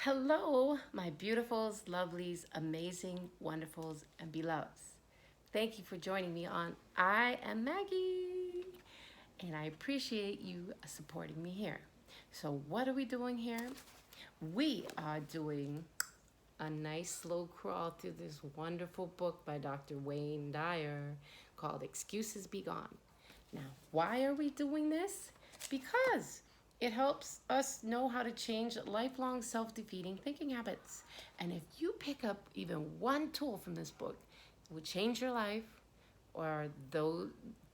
Hello, my beautifuls, lovelies, amazing, wonderfuls, and beloveds. Thank you for joining me on I Am Maggie, and I appreciate you supporting me here. So, what are we doing here? We are doing a nice slow crawl through this wonderful book by Dr. Wayne Dyer called Excuses Be Gone. Now, why are we doing this? Because it helps us know how to change lifelong self defeating thinking habits. And if you pick up even one tool from this book, it will change your life or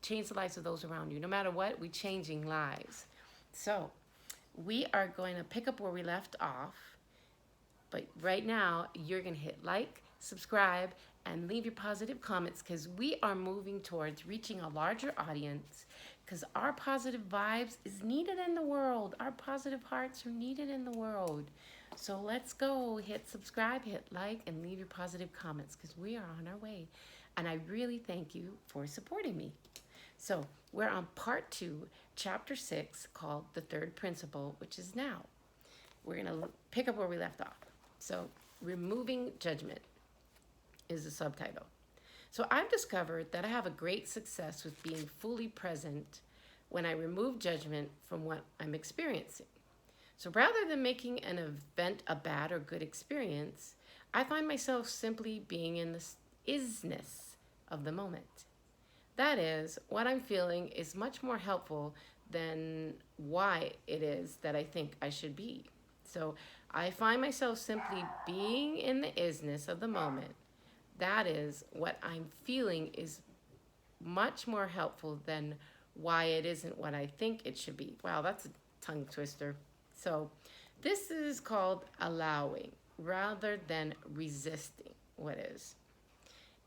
change the lives of those around you. No matter what, we're changing lives. So, we are going to pick up where we left off, but right now, you're going to hit like, subscribe, and leave your positive comments because we are moving towards reaching a larger audience because our positive vibes is needed in the world. Our positive hearts are needed in the world. So let's go. Hit subscribe, hit like, and leave your positive comments because we are on our way. And I really thank you for supporting me. So we're on part 2, chapter 6, called The Third Principle, which is now. We're going to pick up where we left off. So, removing judgment is the subtitle. So, I've discovered that I have a great success with being fully present when I remove judgment from what I'm experiencing. So, rather than making an event a bad or good experience, I find myself simply being in the isness of the moment. That is, what I'm feeling is much more helpful than why it is that I think I should be. So I find myself simply being in the isness of the moment. That is, what I'm feeling is much more helpful than why it isn't what I think it should be. Wow, that's a tongue twister. So this is called allowing rather than resisting what is.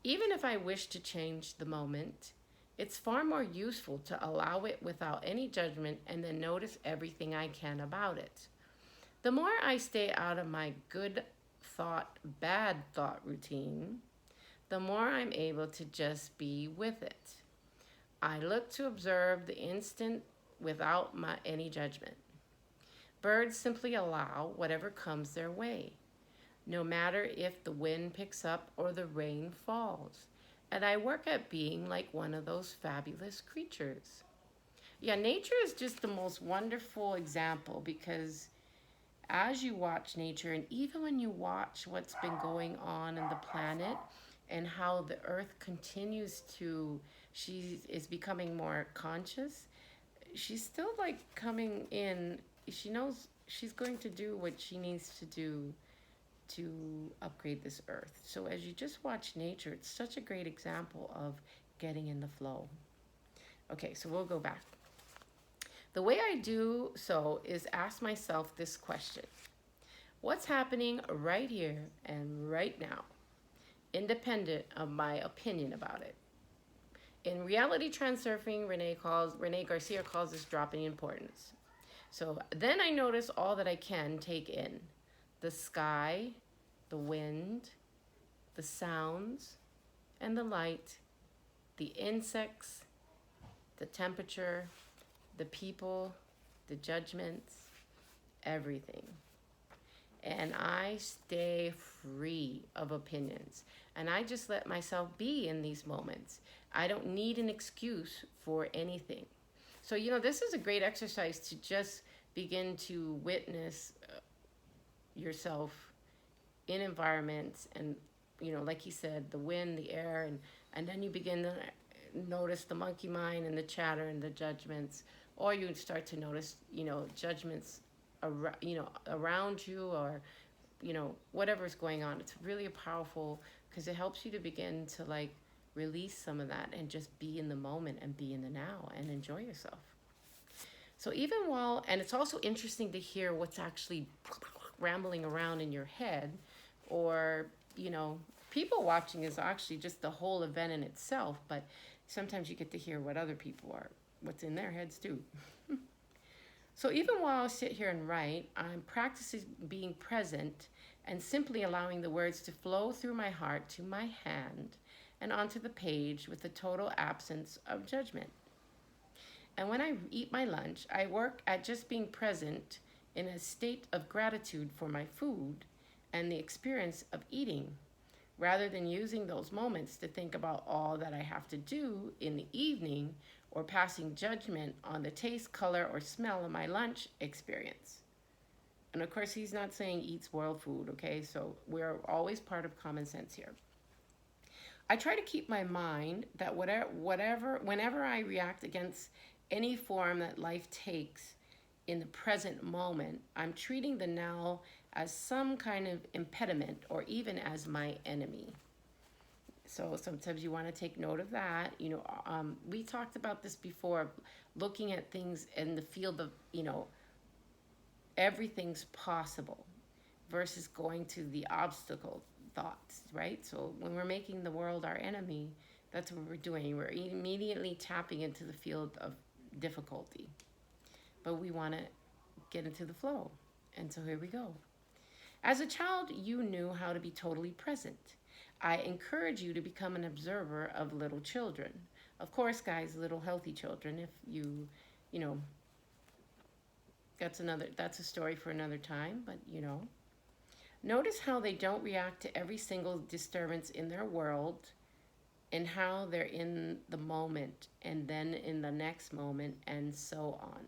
Even if I wish to change the moment, it's far more useful to allow it without any judgment and then notice everything I can about it. The more I stay out of my good thought, bad thought routine, the more I'm able to just be with it. I look to observe the instant without any judgment. Birds simply allow whatever comes their way, no matter if the wind picks up or the rain falls. And I work at being like one of those fabulous creatures. Yeah, nature is just the most wonderful example because as you watch nature, and even when you watch what's been going on in the planet and how the earth continues to, she is becoming more conscious, she's still like coming in. She knows she's going to do what she needs to do to upgrade this earth. So as you just watch nature, it's such a great example of getting in the flow. Okay, so we'll go back. The way I do so is ask myself this question: what's happening right here and right now, independent of my opinion about it? In reality transurfing, Renee Garcia calls this dropping importance. So then I notice all that I can take in: the sky, the wind, the sounds, and the light, the insects, the temperature, the people, the judgments, everything. And I stay free of opinions. And I just let myself be in these moments. I don't need an excuse for anything. So, this is a great exercise to just begin to witness yourself in environments and, like he said, the wind, the air, and then you begin to notice the monkey mind and the chatter and the judgments, or you start to notice, judgments around you, or whatever's going on. It's really powerful because it helps you to begin to like release some of that and just be in the moment and be in the now and enjoy yourself. So and it's also interesting to hear what's actually rambling around in your head, or people watching is actually just the whole event in itself, but sometimes you get to hear what's in their heads too. So even while I sit here and write, I'm practicing being present and simply allowing the words to flow through my heart to my hand and onto the page with a total absence of judgment. And when I eat my lunch, I work at just being present in a state of gratitude for my food and the experience of eating, rather than using those moments to think about all that I have to do in the evening or passing judgment on the taste, color, or smell of my lunch experience. And of course, he's not saying eat spoiled food, okay? So we're always part of common sense here. I try to keep my mind that whenever I react against any form that life takes in the present moment, I'm treating the now as some kind of impediment or even as my enemy. So sometimes you want to take note of that. We talked about this before, looking at things in the field of, everything's possible versus going to the obstacle thoughts, right? So when we're making the world our enemy, that's what we're doing. We're immediately tapping into the field of difficulty. But we want to get into the flow. And so here we go. As a child, you knew how to be totally present. I encourage you to become an observer of little children. Of course, guys, little healthy children, if you know, that's a story for another time, but notice how they don't react to every single disturbance in their world and how they're in the moment and then in the next moment and so on.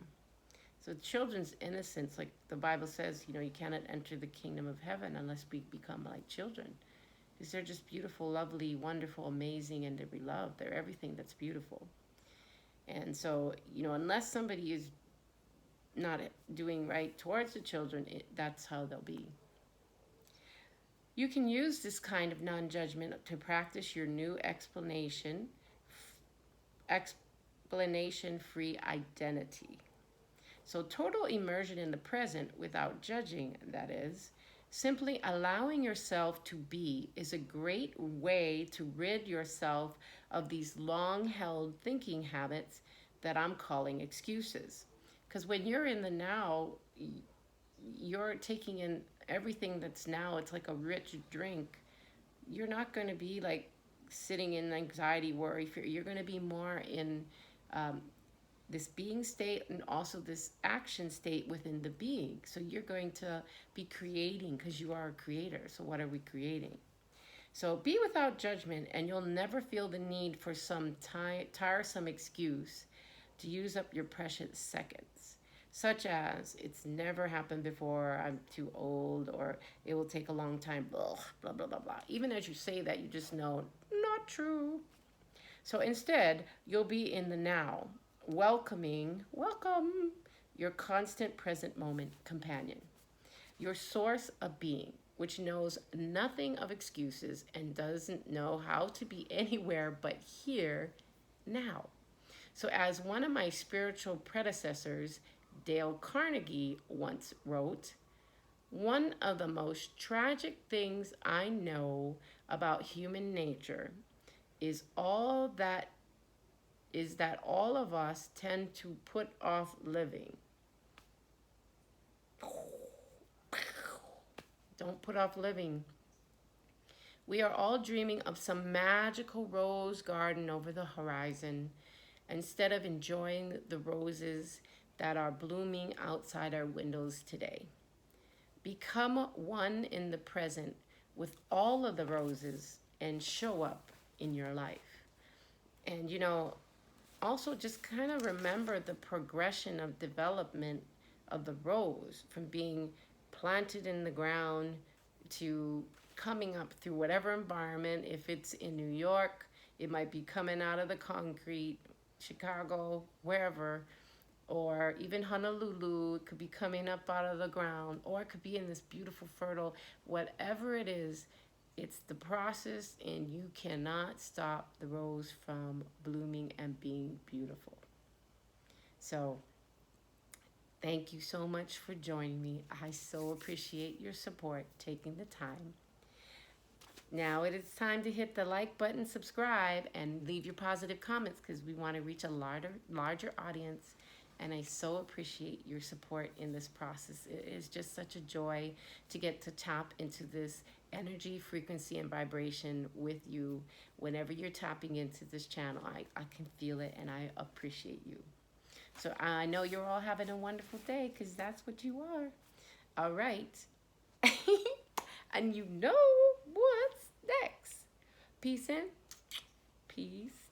So children's innocence, like the Bible says, you cannot enter the kingdom of heaven unless we become like children. Because they're just beautiful, lovely, wonderful, amazing, and to be loved. They're everything that's beautiful. And so, unless somebody is not doing right towards the children, that's how they'll be. You can use this kind of non-judgment to practice your new explanation-free identity. So total immersion in the present without judging, that is, simply allowing yourself to be, is a great way to rid yourself of these long-held thinking habits that I'm calling excuses. Because when you're in the now, you're taking in everything that's now. It's like a rich drink. You're not going to be like sitting in anxiety, worry, fear. You're going to be more in this being state and also this action state within the being. So you're going to be creating because you are a creator. So what are we creating? So be without judgment and you'll never feel the need for some tiresome excuse to use up your precious seconds, such as it's never happened before, I'm too old, or it will take a long time, blah, blah, blah, blah, blah. Even as you say that, you just know, not true. So instead, you'll be in the now, welcome your constant present moment companion, your source of being, which knows nothing of excuses and doesn't know how to be anywhere but here, now. So as one of my spiritual predecessors, Dale Carnegie, once wrote, one of the most tragic things I know about human nature is that all of us tend to put off living. Don't put off living. We are all dreaming of some magical rose garden over the horizon, instead of enjoying the roses that are blooming outside our windows today. Become one in the present with all of the roses and show up in your life. And also just kind of remember the progression of development of the rose from being planted in the ground to coming up through whatever environment. If it's in New York, it might be coming out of the concrete, Chicago, wherever, or even Honolulu. It could be coming up out of the ground, or it could be in this beautiful, fertile, whatever it is, it's the process, and you cannot stop the rose from blooming and being beautiful. So thank you so much for joining me. I so appreciate your support, taking the time. Now it is time to hit the like button, subscribe, and leave your positive comments because we want to reach a larger audience. And I so appreciate your support in this process. It is just such a joy to get to tap into this energy, frequency, and vibration with you. Whenever you're tapping into this channel, I can feel it and I appreciate you. So I know you're all having a wonderful day because that's what you are. All right. And you know what's next. Peace in, peace